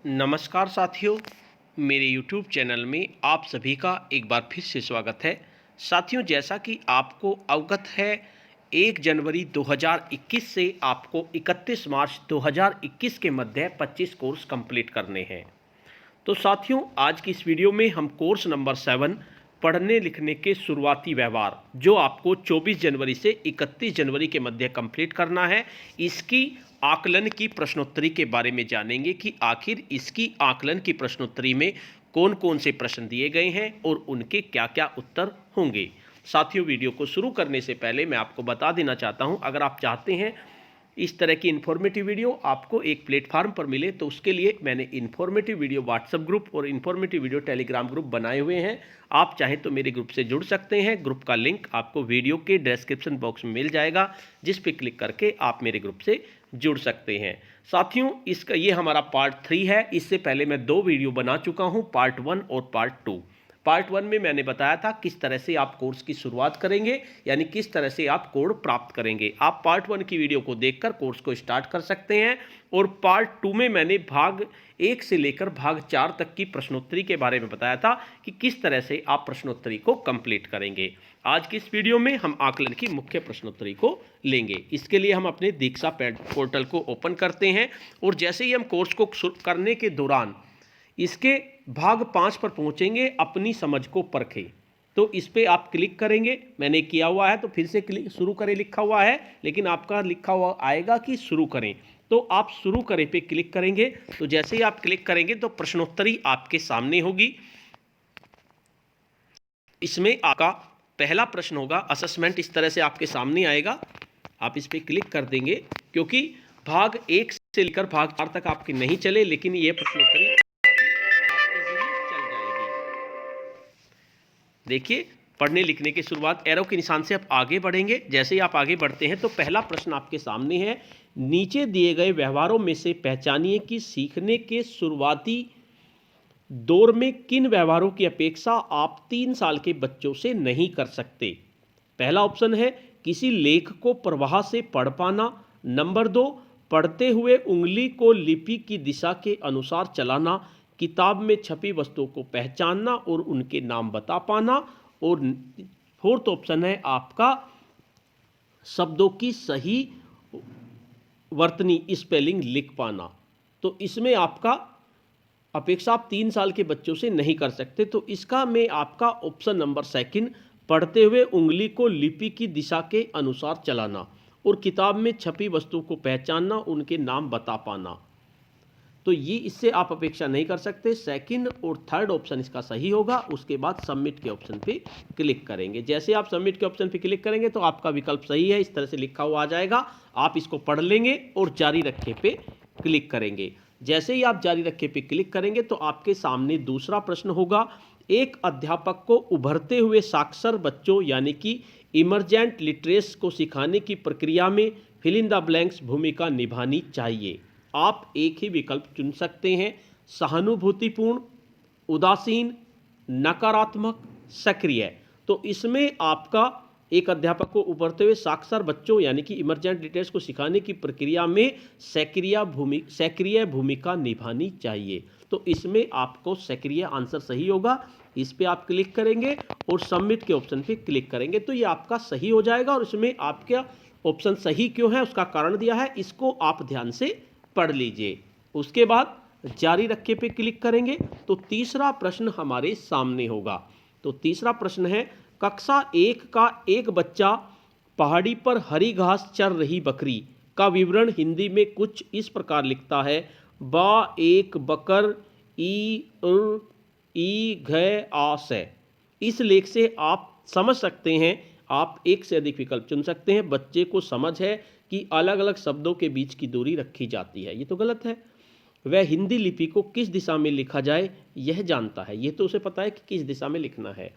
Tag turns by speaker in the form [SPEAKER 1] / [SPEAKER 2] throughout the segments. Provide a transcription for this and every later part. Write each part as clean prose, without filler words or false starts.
[SPEAKER 1] नमस्कार साथियों, मेरे YouTube चैनल में आप सभी का एक बार फिर से स्वागत है। साथियों, जैसा कि आपको अवगत है, 1 जनवरी 2021 से आपको 31 मार्च 2021 के मध्य 25 कोर्स कंप्लीट करने हैं। तो साथियों, आज की इस वीडियो में हम कोर्स नंबर 7 पढ़ने लिखने के शुरुआती व्यवहार, जो आपको 24 जनवरी से 31 जनवरी के मध्य कंप्लीट करना है, इसकी आकलन की प्रश्नोत्तरी के बारे में जानेंगे कि आखिर इसकी आकलन की प्रश्नोत्तरी में कौन कौन से प्रश्न दिए गए हैं और उनके क्या क्या उत्तर होंगे। साथियों, वीडियो को शुरू करने से पहले मैं आपको बता देना चाहता हूं, अगर आप चाहते हैं इस तरह की इन्फॉर्मेटिव वीडियो आपको एक प्लेटफार्म पर मिले, तो उसके लिए मैंने इन्फॉर्मेटिव वीडियो व्हाट्सएप ग्रुप और इन्फॉर्मेटिव वीडियो टेलीग्राम ग्रुप बनाए हुए हैं। आप चाहें तो मेरे ग्रुप से जुड़ सकते हैं। ग्रुप का लिंक आपको वीडियो के डिस्क्रिप्शन बॉक्स में मिल जाएगा, जिस पे क्लिक करके आप मेरे ग्रुप से जुड़ सकते हैं। साथियों, इसका ये हमारा पार्ट 3 है। इससे पहले मैं 2 वीडियो बना चुका हूँ, पार्ट 1 और पार्ट 2। पार्ट 1 में मैंने बताया था किस तरह से आप कोर्स की शुरुआत करेंगे, यानी किस तरह से आप कोड प्राप्त करेंगे। आप पार्ट 1 की वीडियो को देखकर कोर्स को स्टार्ट कर सकते हैं। और पार्ट 2 में मैंने भाग 1 से लेकर भाग 4 तक की प्रश्नोत्तरी के बारे में बताया था कि किस तरह से आप प्रश्नोत्तरी को कंप्लीट करेंगे। आज की इस वीडियो में हम आकलन की मुख्य प्रश्नोत्तरी को लेंगे। इसके लिए हम अपने दीक्षा पोर्टल को ओपन करते हैं और जैसे ही हम कोर्स को करने के दौरान इसके भाग 5 पर पहुंचेंगे, अपनी समझ को परखें, तो इस पे आप क्लिक करेंगे। मैंने किया हुआ है, तो फिर से क्लिक शुरू करें लिखा हुआ है, लेकिन आपका लिखा हुआ आएगा कि शुरू करें, तो आप शुरू करें पे क्लिक करेंगे। तो जैसे ही आप क्लिक करेंगे तो प्रश्नोत्तरी आपके सामने होगी। इसमें आपका पहला प्रश्न होगा असेसमेंट, इस तरह से आपके सामने आएगा। आप इस पे क्लिक कर देंगे, क्योंकि भाग 1 से लेकर भाग 4 तक आपके नहीं चले, लेकिन ये प्रश्नोत्तरी देखिए, पढ़ने लिखने की शुरुआत, एरो के निशान से आप आगे बढ़ेंगे। जैसे ही आप आगे बढ़ते हैं तो पहला प्रश्न आपके सामने है, नीचे दिए गए व्यवहारों में से पहचानिए कि सीखने के शुरुआती दौर में किन व्यवहारों की अपेक्षा आप 3 साल के बच्चों से नहीं कर सकते। पहला ऑप्शन है किसी लेख को प्रवाह से पढ़ पाना। नंबर 2, पढ़ते हुए उंगली को लिपि की दिशा के अनुसार चलाना। किताब में छपी वस्तुओं को पहचानना और उनके नाम बता पाना। और 4th ऑप्शन है आपका शब्दों की सही वर्तनी स्पेलिंग लिख पाना। तो इसमें आपका अपेक्षा आप 3 साल के बच्चों से नहीं कर सकते, तो इसका में आपका ऑप्शन नंबर 2, पढ़ते हुए उंगली को लिपि की दिशा के अनुसार चलाना और किताब में छपी वस्तु को पहचानना, उनके नाम बता पाना, तो ये इससे आप अपेक्षा नहीं कर सकते। 2nd और 3rd ऑप्शन इसका सही होगा। उसके बाद सबमिट के ऑप्शन पे क्लिक करेंगे। जैसे आप सबमिट के ऑप्शन पे क्लिक करेंगे तो आपका विकल्प सही है, इस तरह से लिखा हुआ आ जाएगा। आप इसको पढ़ लेंगे और जारी रखे पे क्लिक करेंगे। जैसे ही आप जारी रखे पे क्लिक करेंगे तो आपके सामने दूसरा प्रश्न होगा, एक अध्यापक को उभरते हुए साक्षर बच्चों यानी कि इमर्जेंट लिटरेसी को सिखाने की प्रक्रिया में फिल इन द ब्लैंक्स भूमिका निभानी चाहिए। आप एक ही विकल्प चुन सकते हैं, सहानुभूतिपूर्ण, उदासीन, नकारात्मक, सक्रिय। तो इसमें आपका एक अध्यापक को उभरते हुए साक्षर बच्चों यानी कि इमर्जेंट लिटरेसी को सिखाने की प्रक्रिया में सक्रिय भूमिका निभानी चाहिए। तो इसमें आपको सक्रिय आंसर सही होगा। इस पे आप क्लिक करेंगे और सबमिट के ऑप्शन पे क्लिक करेंगे तो ये आपका सही हो जाएगा। और इसमें आपका ऑप्शन सही क्यों है उसका कारण दिया है, इसको आप ध्यान से पढ़ लीजिए। उसके बाद जारी रखे पे क्लिक करेंगे तो तीसरा प्रश्न हमारे सामने होगा। तो तीसरा प्रश्न है, कक्षा 1 का एक बच्चा पहाड़ी पर हरी घास चर रही बकरी का विवरण हिंदी में कुछ इस प्रकार लिखता है, बा एक बकर ई घ आ से। इस लेख से आप समझ सकते हैं, आप एक से अधिक विकल्प चुन सकते हैं। बच्चे को समझ है कि अलग अलग शब्दों के बीच की दूरी रखी जाती है, ये तो गलत है। वह हिंदी लिपि को किस दिशा में लिखा जाए यह जानता है, ये तो उसे पता है कि किस दिशा में लिखना है।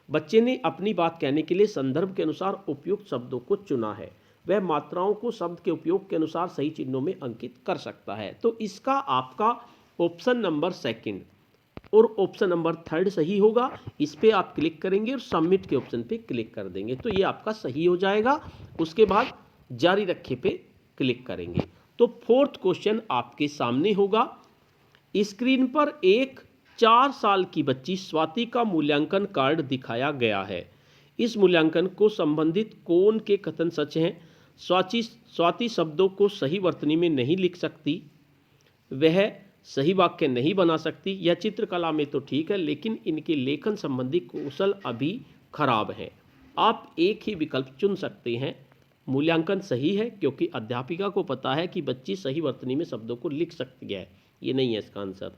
[SPEAKER 1] बच्चे ने अपनी बात कहने के लिए संदर्भ के अनुसार उपयुक्त शब्दों को चुना है। वह मात्राओं को शब्द के उपयोग के अनुसार सही चिन्हों में अंकित कर सकता है। तो इसका आपका ऑप्शन नंबर 2 और ऑप्शन नंबर 3 सही होगा। इस पे आप क्लिक करेंगे और सबमिट के ऑप्शन पे क्लिक कर देंगे तो ये आपका सही हो जाएगा। उसके बाद जारी रखे पे क्लिक करेंगे। तो 4th क्वेश्चन आपके सामने होगा, स्क्रीन पर एक 4 साल की बच्ची स्वाति का मूल्यांकन कार्ड दिखाया गया है। इस मूल्यांकन को संबंधित कौन के कथन सच हैं? स्वाति शब्दों को सही वर्तनी में नहीं लिख सकती, वह सही वाक्य नहीं बना सकती। यह चित्रकला में तो ठीक है, लेकिन इनके लेखन संबंधी कौशल अभी खराब है। आप एक ही विकल्प चुन सकते हैं। मूल्यांकन सही है क्योंकि अध्यापिका को पता है कि बच्ची सही वर्तनी में शब्दों को लिख सकती है। ये नहीं है इसका आंसर।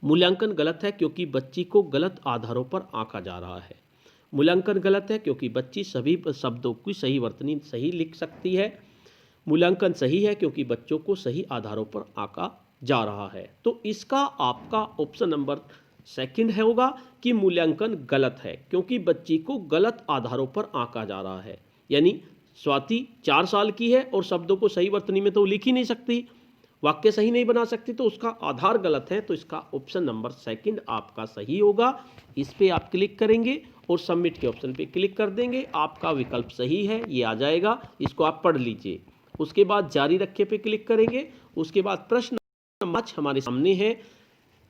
[SPEAKER 1] मूल्यांकन गलत है क्योंकि बच्ची को गलत आधारों पर आंका जा रहा है। मूल्यांकन गलत है क्योंकि बच्ची सभी शब्दों की सही वर्तनी सही लिख सकती है। मूल्यांकन सही है क्योंकि बच्चों को सही आधारों पर आंका जा रहा है। तो इसका आपका ऑप्शन नंबर सेकंड है होगा कि मूल्यांकन गलत है क्योंकि बच्ची को गलत आधारों पर आंका जा रहा है। यानी स्वाति 4 साल की है और शब्दों को सही वर्तनी में तो लिख ही नहीं सकती, वाक्य सही नहीं बना सकती, तो उसका आधार गलत है। तो इसका ऑप्शन नंबर सेकंड आपका सही होगा। इस पे आप क्लिक करेंगे और सबमिट के ऑप्शन पे क्लिक कर देंगे। आपका विकल्प सही है, ये आ जाएगा। इसको आप पढ़ लीजिए। उसके बाद जारी रखे पे क्लिक करेंगे। उसके बाद प्रश्न नंबर 5 हमारे सामने है।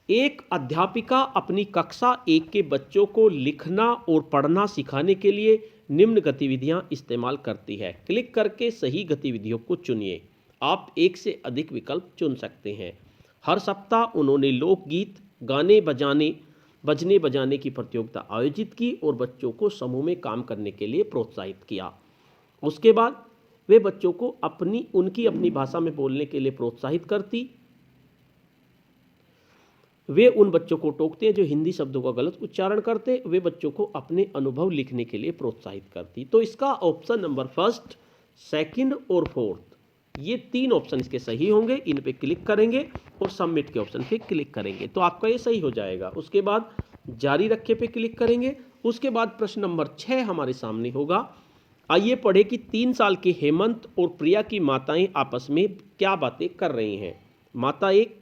[SPEAKER 1] एक अध्यापिका अपनी कक्षा 1 के बच्चों को लिखना और पढ़ना सिखाने के लिए निम्न गतिविधियां इस्तेमाल करती है। क्लिक करके सही गतिविधियों को चुनिए। आप एक से अधिक विकल्प चुन सकते हैं। हर सप्ताह उन्होंने लोकगीत, गाने बजने बजाने की प्रतियोगिता आयोजित की और बच्चों को समूह में काम करने के लिए प्रोत्साहित किया। उसके बाद वे बच्चों को उनकी अपनी भाषा में बोलने के लिए प्रोत्साहित करती। वे उन बच्चों को टोकते हैं जो हिंदी शब्दों का गलत उच्चारण करते। वे बच्चों को अपने अनुभव लिखने के लिए प्रोत्साहित करती। तो इसका ऑप्शन नंबर फर्स्ट, सेकंड और फोर्थ, ये 3 ऑप्शन इसके सही होंगे। इन पे क्लिक करेंगे और सबमिट के ऑप्शन पे क्लिक करेंगे तो आपका ये सही हो जाएगा। उसके बाद जारी रखे पे क्लिक करेंगे। उसके बाद प्रश्न नंबर 6 हमारे सामने होगा। आइए पढ़े कि 3 साल के हेमंत और प्रिया की माताएं आपस में क्या बातें कर रही हैं। माता 1,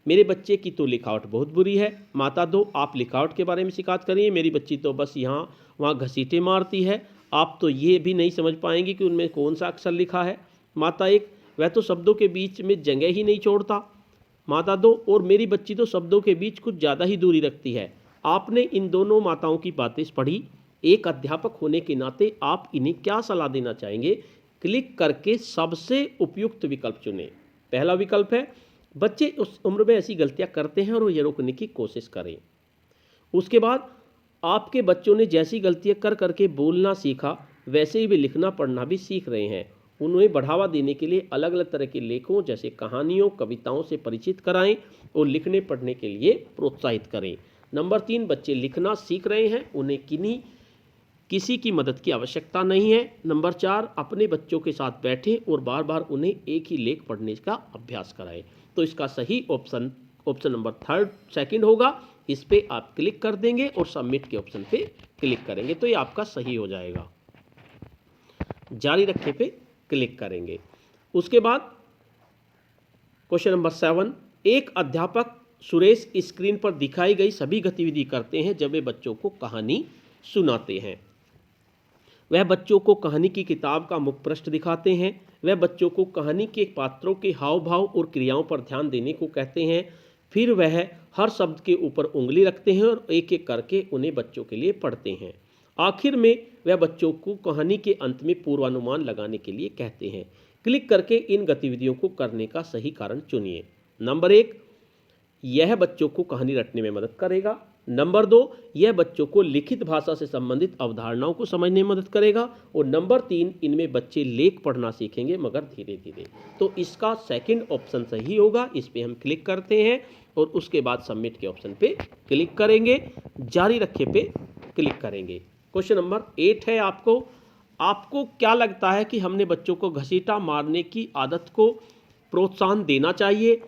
[SPEAKER 1] मेरे बच्चे की तो लिखावट बहुत बुरी है। माता 2, आप लिखावट के बारे में शिकायत करिए, मेरी बच्ची तो बस यहाँ वहाँ घसीटे मारती है, आप तो ये भी नहीं समझ पाएंगी कि उनमें कौन सा अक्षर लिखा है। माता 1, वह तो शब्दों के बीच में जगह ही नहीं छोड़ता। माता 2, और मेरी बच्ची तो शब्दों के बीच कुछ ज़्यादा ही दूरी रखती है। आपने इन दोनों माताओं की बातें पढ़ी। एक अध्यापक होने के नाते आप इन्हें क्या सलाह देना चाहेंगे? क्लिक करके सबसे उपयुक्त विकल्प चुनें। पहला विकल्प है, बच्चे उस उम्र में ऐसी गलतियां करते हैं और ये रोकने की कोशिश करें। उसके बाद, आपके बच्चों ने जैसी गलतियां कर करके बोलना सीखा, वैसे ही वे लिखना पढ़ना भी सीख रहे हैं। उन्हें बढ़ावा देने के लिए अलग अलग तरह के लेखों जैसे कहानियों, कविताओं से परिचित कराएं और लिखने पढ़ने के लिए प्रोत्साहित करें। नंबर 3, बच्चे लिखना सीख रहे हैं, उन्हें किसी की मदद की आवश्यकता नहीं है। नंबर 4, अपने बच्चों के साथ बैठें और बार बार उन्हें एक ही लेख पढ़ने का अभ्यास कराएं। तो इसका सही ऑप्शन नंबर सेकंड होगा। इस पे आप क्लिक कर देंगे और सबमिट के ऑप्शन पे क्लिक करेंगे तो ये आपका सही हो जाएगा। जारी रखे पे क्लिक करेंगे। उसके बाद क्वेश्चन नंबर 7, एक अध्यापक सुरेश स्क्रीन पर दिखाई गई सभी गतिविधि करते हैं जब वे बच्चों को कहानी सुनाते हैं। वह बच्चों को कहानी की किताब का मुख्य पृष्ठ दिखाते हैं। वह बच्चों को कहानी के पात्रों के हाव भाव और क्रियाओं पर ध्यान देने को कहते हैं। फिर वह हर शब्द के ऊपर उंगली रखते हैं और एक एक करके उन्हें बच्चों के लिए पढ़ते हैं। आखिर में वह बच्चों को कहानी के अंत में पूर्वानुमान लगाने के लिए कहते हैं। क्लिक करके इन गतिविधियों को करने का सही कारण चुनिए। नंबर 1, यह बच्चों को कहानी रटने में मदद करेगा। नंबर 2, यह बच्चों को लिखित भाषा से संबंधित अवधारणाओं को समझने में मदद करेगा। और नंबर 3, इनमें बच्चे लेख पढ़ना सीखेंगे मगर धीरे धीरे। तो इसका सेकंड ऑप्शन सही होगा। इस पे हम क्लिक करते हैं और उसके बाद सबमिट के ऑप्शन पे क्लिक करेंगे। जारी रखे पे क्लिक करेंगे। क्वेश्चन नंबर 8 है आपको क्या लगता है कि हमने बच्चों को घसीटा मारने की आदत को प्रोत्साहन देना चाहिए?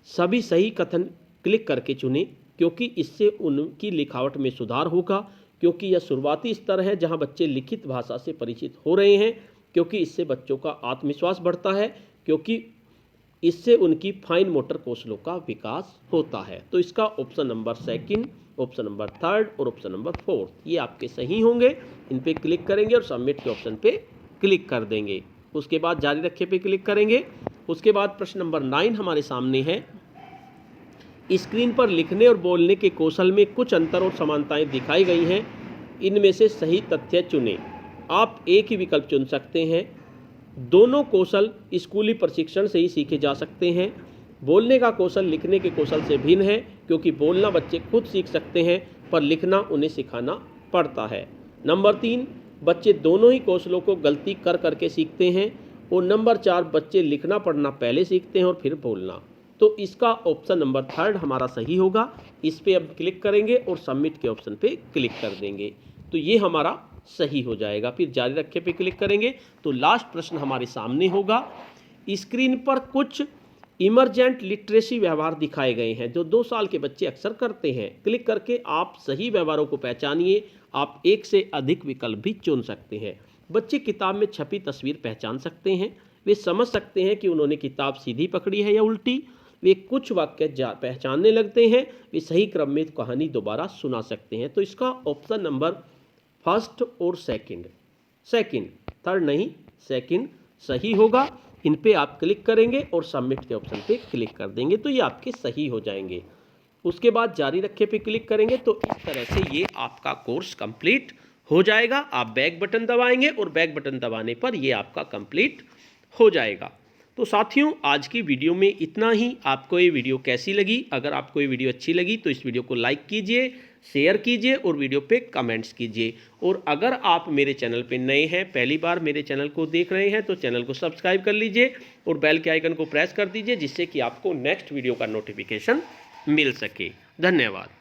[SPEAKER 1] सभी सही कथन क्लिक करके चुनें क्योंकि इससे उनकी लिखावट में सुधार होगा, क्योंकि यह शुरुआती स्तर है जहां बच्चे लिखित भाषा से परिचित हो रहे हैं, क्योंकि इससे बच्चों का आत्मविश्वास बढ़ता है, क्योंकि इससे उनकी फाइन मोटर कौशलों का विकास होता है। तो इसका ऑप्शन नंबर 2, ऑप्शन नंबर 3 और ऑप्शन नंबर 4 ये आपके सही होंगे। इन पे क्लिक करेंगे और सबमिट के ऑप्शन पे क्लिक कर देंगे। उसके बाद जारी रखे पे क्लिक करेंगे। उसके बाद प्रश्न नंबर 9 हमारे सामने है। स्क्रीन पर लिखने और बोलने के कौशल में कुछ अंतर और समानताएं दिखाई गई हैं, इनमें से सही तथ्य चुनें। आप एक ही विकल्प चुन सकते हैं। दोनों कौशल स्कूली प्रशिक्षण से ही सीखे जा सकते हैं। बोलने का कौशल लिखने के कौशल से भिन्न है, क्योंकि बोलना बच्चे खुद सीख सकते हैं पर लिखना उन्हें सिखाना पड़ता है। नंबर 3, बच्चे दोनों ही कौशलों को गलती कर करके सीखते हैं। और नंबर 4, बच्चे लिखना पढ़ना पहले सीखते हैं और फिर बोलना। तो इसका ऑप्शन नंबर 3 हमारा सही होगा। इस पर अब क्लिक करेंगे और सबमिट के ऑप्शन पे क्लिक कर देंगे तो ये हमारा सही हो जाएगा। फिर जारी रखें पे क्लिक करेंगे तो लास्ट प्रश्न हमारे सामने होगा। स्क्रीन पर कुछ इमरजेंट लिटरेसी व्यवहार दिखाए गए हैं जो 2 साल के बच्चे अक्सर करते हैं। क्लिक करके आप सही व्यवहारों को पहचानिए। आप एक से अधिक विकल्प भी चुन सकते हैं। बच्चे किताब में छपी तस्वीर पहचान सकते हैं। वे समझ सकते हैं कि उन्होंने किताब सीधी पकड़ी है या उल्टी। वे कुछ वाक्य पहचानने लगते हैं। वे सही क्रम में कहानी दोबारा सुना सकते हैं। तो इसका ऑप्शन नंबर फर्स्ट और सेकंड, थर्ड नहीं, सेकंड सही होगा। इन पे आप क्लिक करेंगे और सबमिट के ऑप्शन पे क्लिक कर देंगे तो ये आपके सही हो जाएंगे। उसके बाद जारी रखे पे क्लिक करेंगे तो इस तरह से ये आपका कोर्स कंप्लीट हो जाएगा। आप बैक बटन दबाएंगे और बैक बटन दबाने पर ये आपका कंप्लीट हो जाएगा। तो साथियों, आज की वीडियो में इतना ही। आपको ये वीडियो कैसी लगी? अगर आपको ये वीडियो अच्छी लगी तो इस वीडियो को लाइक कीजिए, शेयर कीजिए और वीडियो पे कमेंट्स कीजिए। और अगर आप मेरे चैनल पे नए हैं, पहली बार मेरे चैनल को देख रहे हैं, तो चैनल को सब्सक्राइब कर लीजिए और बेल के आइकन को प्रेस कर दीजिए, जिससे कि आपको नेक्स्ट वीडियो का नोटिफिकेशन मिल सके। धन्यवाद।